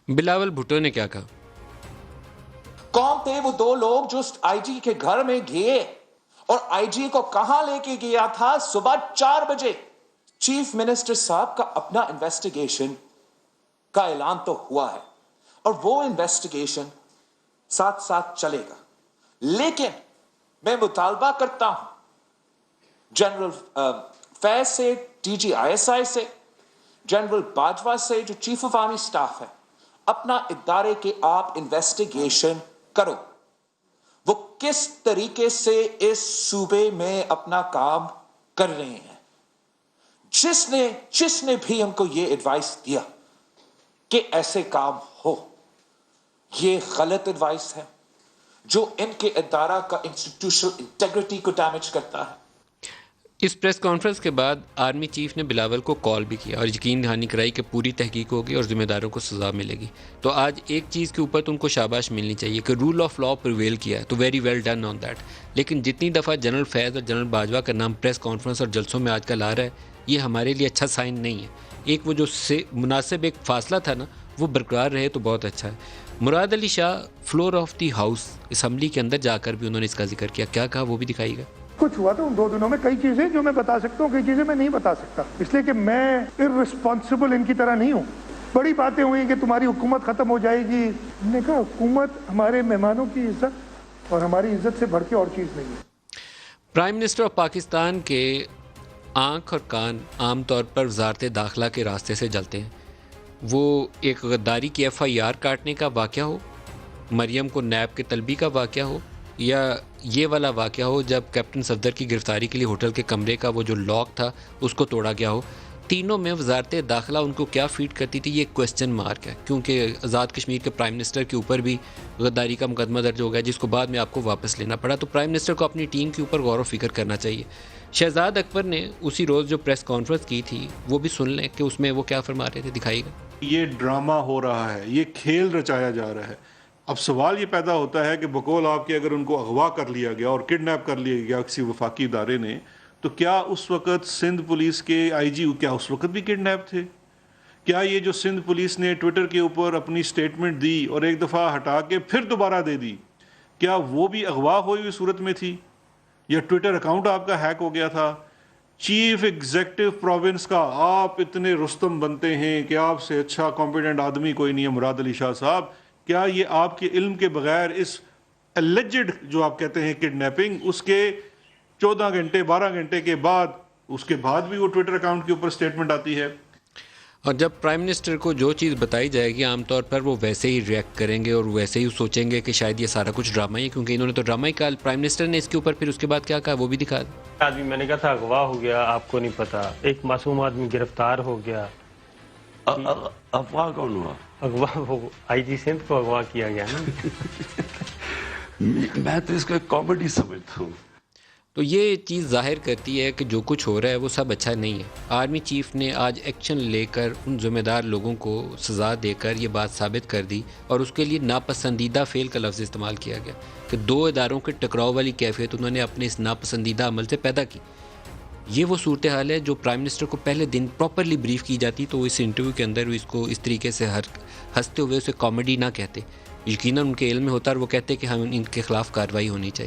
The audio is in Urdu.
بلاول بھٹو نے کیا کہا؟ کون تھے وہ دو لوگ جو آئی جی کے گھر میں گئے اور آئی جی کو کہاں لے کے گیا تھا؟ صبح 4 بجے چیف منسٹر صاحب کا اپنا انویسٹیگیشن کا اعلان تو ہوا ہے اور وہ انویسٹیگیشن ساتھ ساتھ چلے گا، لیکن میں مطالبہ کرتا ہوں جنرل فیض سے، D G I S I سے، جنرل باجوہ سے جو چیف آف آرمی سٹاف ہے، اپنا ادارے کے آپ انویسٹیگیشن کرو، وہ کس طریقے سے اس صوبے میں اپنا کام کر رہے ہیں۔ جس نے بھی ہم کو یہ ایڈوائس دیا کہ ایسے کام ہو، یہ غلط ایڈوائس ہے جو ان کے ادارہ کا انسٹیٹیوشنل انٹیگریٹی کو ڈیمیج کرتا ہے۔ اس پریس کانفرنس کے بعد آرمی چیف نے بلاول کو کال بھی کیا اور یقین دہانی کرائی کہ پوری تحقیق ہوگی اور ذمہ داروں کو سزا ملے گی۔ تو آج ایک چیز کے اوپر تو ان کو شاباش ملنی چاہیے کہ رول آف لا پریویل کیا ہے، تو very well done on that. لیکن جتنی دفعہ جنرل فیض اور جنرل باجوہ کا نام پریس کانفرنس اور جلسوں میں آج کل آ رہا ہے، یہ ہمارے لیے اچھا سائن نہیں ہے۔ ایک وہ جو مناسب ایک فاصلہ تھا نا، وہ برقرار رہے تو بہت اچھا ہے۔ Murad Ali Shah floor of the house assembly کے اندر جا کر بھی انہوں نے اس کا ذکر کیا، کیا کہا وہ بھی دکھائی گا۔ کچھ ہوا تو ان 2 دنوں میں کئی چیزیں جو میں بتا سکتا ہوں، کئی چیزیں میں نہیں بتا سکتا، اس لیے کہ میں ارسپانسبل ان کی طرح نہیں ہوں۔ بڑی باتیں ہوئی کہ تمہاری حکومت ختم ہو جائے گی، ہم نے کہا حکومت ہمارے مہمانوں کی عزت اور ہماری عزت سے بڑھ کے اور چیز نہیں ہے۔ پرائم منسٹر آف پاکستان کے آنکھ اور کان عام طور پر وزارت داخلہ کے راستے سے جلتے ہیں۔ وہ ایک غداری کی ایف آئی آر کاٹنے کا واقعہ ہو، مریم کو نیب کے طلبی کا واقعہ ہو، یا یہ والا واقعہ ہو جب کیپٹن صفدر کی گرفتاری کے لیے ہوٹل کے کمرے کا وہ جو لاک تھا اس کو توڑا گیا ہو، تینوں میں وزارت داخلہ ان کو کیا فیڈ کرتی تھی، یہ کویسچن مارک ہے، کیونکہ آزاد کشمیر کے پرائم منسٹر کے اوپر بھی غداری کا مقدمہ درج ہو گیا جس کو بعد میں آپ کو واپس لینا پڑا۔ تو پرائم منسٹر کو اپنی ٹیم کے اوپر غور و فکر کرنا چاہیے۔ شہزاد اکبر نے اسی روز جو پریس کانفرنس کی تھی وہ بھی سن لیں کہ اس میں وہ کیا فرما رہے تھے، دکھائیے گا۔ یہ ڈرامہ ہو رہا ہے، یہ کھیل رچایا جا رہا ہے۔ اب سوال یہ پیدا ہوتا ہے کہ بقول آپ کے اگر ان کو اغوا کر لیا گیا اور کڈنیپ کر لیا گیا کسی وفاقی ادارے نے، تو کیا اس وقت سندھ پولیس کے آئی جی کیا اس وقت بھی کڈنیپ تھے؟ کیا یہ جو سندھ پولیس نے ٹویٹر کے اوپر اپنی سٹیٹمنٹ دی اور ایک دفعہ ہٹا کے پھر دوبارہ دے دی، کیا وہ بھی اغوا ہوئی ہوئی صورت میں تھی؟ یا ٹویٹر اکاؤنٹ آپ کا ہیک ہو گیا تھا؟ چیف ایگزیکٹو پروونس کا آپ اتنے رستم بنتے ہیں کہ آپ سے اچھا کمپیٹنٹ آدمی کوئی نہیں ہے مراد علی شاہ صاحب، کیا یہ آپ کے علم کے بغیر اس اللیجڈ جو آپ کہتے ہیں کڈنیپنگ، اس کے 14 گھنٹے 12 گھنٹے کے بعد اس کے بعد بھی وہ ٹویٹر اکاؤنٹ کے اوپر سٹیٹمنٹ آتی ہے؟ اور جب پرائم منسٹر کو جو چیز بتائی جائے گی عام طور پر وہ ویسے ہی ریئیکٹ کریں گے اور ویسے ہی سوچیں گے کہ شاید یہ سارا کچھ ڈرامہ ہی ہے، کیونکہ انہوں نے تو ڈرامہ ہی کہا۔ پرائم منسٹر نے اس کے اوپر پھر اس کے بعد کیا کہا وہ بھی دکھا دیں۔ آدمی میں نے کہا تھا اغوا ہو گیا، آپ کو نہیں پتا، ایک معصوم آدمی گرفتار ہو گیا۔ افواہ کون ہوا؟ اغوا وہ آئی جی سندھ کو اغوا کیا گیا نا۔ میں تو اس کو ایک کامیڈی سمجھتا ہوں۔ تو یہ چیز ظاہر کرتی ہے کہ جو کچھ ہو رہا ہے وہ سب اچھا نہیں ہے۔ آرمی چیف نے آج ایکشن لے کر ان ذمہ دار لوگوں کو سزا دے کر یہ بات ثابت کر دی، اور اس کے لیے ناپسندیدہ فعل کا لفظ استعمال کیا گیا کہ 2 اداروں کے ٹکراؤ والی کیفیت انہوں نے اپنے اس ناپسندیدہ عمل سے پیدا کی۔ یہ وہ صورتحال ہے جو پرائم منسٹر کو پہلے دن پراپرلی بریف کی جاتی تو اس انٹرویو کے اندر اس کو اس طریقے سے ہنستے ہوئے اسے کامیڈی نہ کہتے، یقیناً ان کے علم میں ہوتا اور وہ کہتے کہ ہم ان کے خلاف کارروائی ہونی چاہیے۔